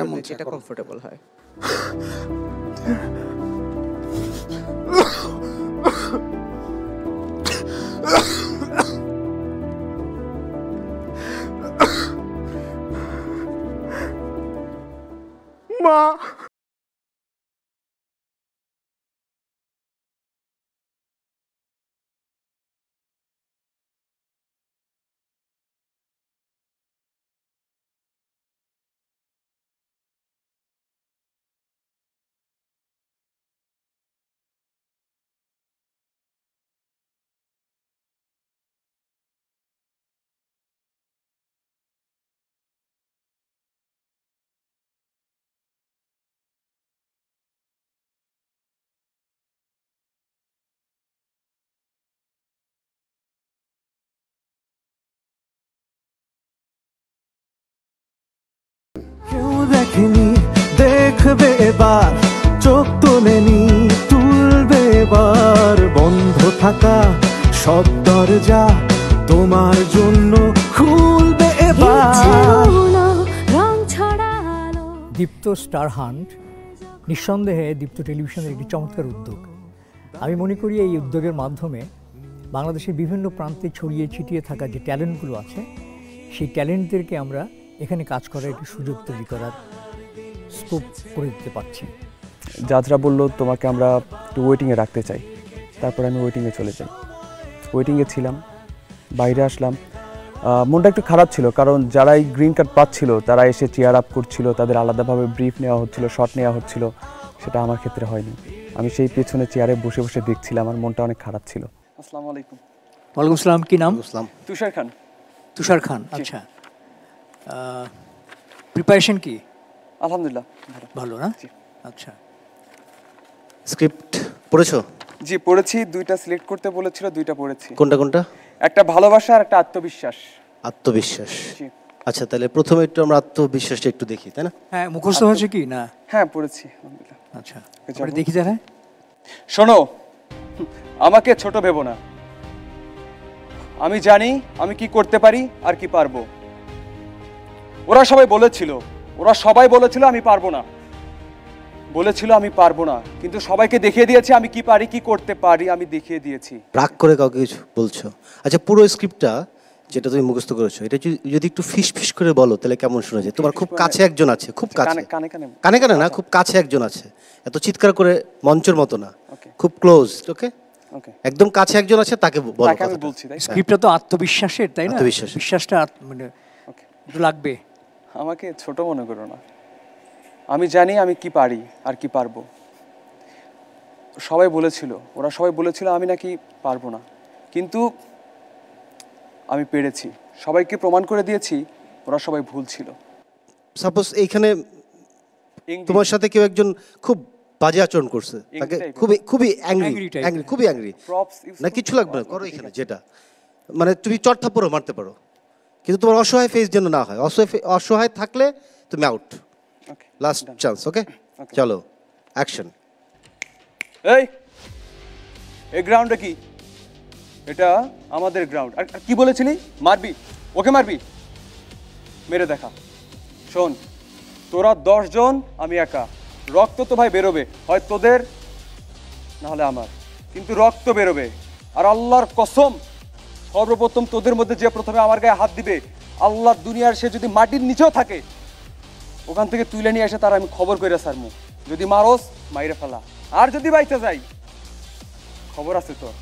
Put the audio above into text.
এমন যেটা কমফোর্টেবল হয়। মা কেউ দেখেনি, দেখবে এবার, চোখ তোলেনি, তুলবে এবার, বন্ধ থাকা সব দরজা তোমার জন্য খুলবে এবার। দীপ্ত স্টার হান্ট নিঃসন্দেহে দীপ্ত টেলিভিশনের একটি চমৎকার উদ্যোগ। আমি মনে করি এই উদ্যোগের মাধ্যমে বাংলাদেশের বিভিন্ন প্রান্তে ছড়িয়ে ছিটিয়ে থাকা যে ট্যালেন্টগুলো আছে সেই ট্যালেন্টদেরকে আমরা এখানে কাজ করার একটি সুযোগ তৈরি করার স্কোপ করে দিতে পারছি। জাজরা বললো তোমাকে আমরা একটু ওয়েটিংয়ে রাখতে চাই। তারপর আমি ওয়েটিংয়ে চলে যাই। ওয়েটিংয়ে ছিলাম, বাইরে আসলাম, মনটা একটু খারাপ ছিল, কারণ যারাই গ্রিন কার্ড পাচ্ছিল তারা এসে চেয়ার আপ করছিল, তাদের আলাদাভাবে ব্রিফ নেওয়া হচ্ছিল, শট নেওয়া হচ্ছিল। সেটা আমার ক্ষেত্রে হয়নি। আমি সেই পেছনে চেয়ারে বসে বসে দেখছিলাম, আমার মনটা অনেক খারাপ ছিল। আসসালামু আলাইকুম। ওয়ালাইকুম আসসালাম। কি নাম? তুষার খান। তুষার খান। আচ্ছা, প্রিপারেশন কি? আলহামদুলিল্লাহ ভালো না? আচ্ছা, স্ক্রিপ্ট পড়েছো? জি পড়েছি। দুইটা সিলেক্ট করতে বলেছিল, দুইটা পড়েছি। কোনটা কোনটা? একটা ভালোবাসা আর একটা আত্মবিশ্বাস। আত্মবিশ্বাস। জি। আচ্ছা, তাহলে প্রথমে একটু আমরা আত্মবিশ্বাসটা একটু দেখি, তাই না? হ্যাঁ, মুখস্থ হয়েছে কি না? হ্যাঁ পড়েছি আলহামদুলিল্লাহ। আচ্ছা, আমরা দেখি যারা। শোনো, আমাকে ছোট ভেবো না। আমি জানি আমি কি করতে পারি আর কি পারবো। ওরা সবাই বলেছিল আমি পারবো না, বলেছিল আমি পারবো না, কিন্তু সবাইকে দেখিয়ে দিয়েছি আমি কি পারি, কি করতে পারি আমি দেখিয়ে দিয়েছি। রাগ করে কাউকে কিছু বলছো? আচ্ছা, পুরো স্ক্রিপ্টটা যেটা তুমি মুখস্থ করেছো এটা যদি একটু ফিস ফিস করে বলো তাহলে কেমন শোনা যায়? তোমার খুব কাছে একজন আছে, খুব কাছে, কানে কানে কানে না, খুব কাছে একজন আছে, এত চিৎকার করে মঞ্চের মতো না, খুব ক্লোজ। ওকে, একদম কাছে একজন আছে, তাকে বলো। তাকে আমি বলছি, তাই স্ক্রিপ্টটা তো আত্মবিশ্বাসের, তাই না? আত্মবিশ্বাসের। বিশ্বাসটা মানে একটু লাগবে। আমাকে ছোট মনে করো না। আমি জানি আমি কি পারি আর কি পারবো। ওরা সবাই বলেছিল আমি নাকি পারবো না, কিন্তু আমি পেরেছি। সবাইকে প্রমাণ করে দিয়েছি ওরা সবাই ভুল ছিল। সাপোজ এইখানে তোমার সাথে কেউ একজন খুব বাজে আচরণ করছে, তাকে খুবই অ্যাংরি, খুবই অ্যাংরি, না কিছু লাগবে না, করো এখানে যেটা, মানে তুমি চড়থাপ্পড়ও মারতে পারো, কিন্তু তোমার অসহায় ফেস যেন না হয়। অসহায় থাকলে তুমি আউট। Last chance. ওকে, চলো অ্যাকশন। এই গ্রাউন্ডটা কি? এটা আমাদের গ্রাউন্ড। আর কি বলেছিলি? মারবি, ওকে মারবি, মেরে দেখা। শোন, তোরা 10 জন, আমি একা। রক্ত তো ভাই বেরোবে, হয় তোদের না হলে আমার, কিন্তু রক্ত বেরোবে। আর আল্লাহর কসম, সর্বপ্রথম তোদের মধ্যে যে প্রথমে আমার গায়ে হাত দিবে, আল্লাহ দুনিয়ার সে যদি মাটির নিচেও থাকে, ওখান থেকে তুলে নিয়ে এসে তার আমি খবর করে সারমু। যদি মারস মাইরে ফেলা, আর যদি বাইতে যাই খবর আছে তোর।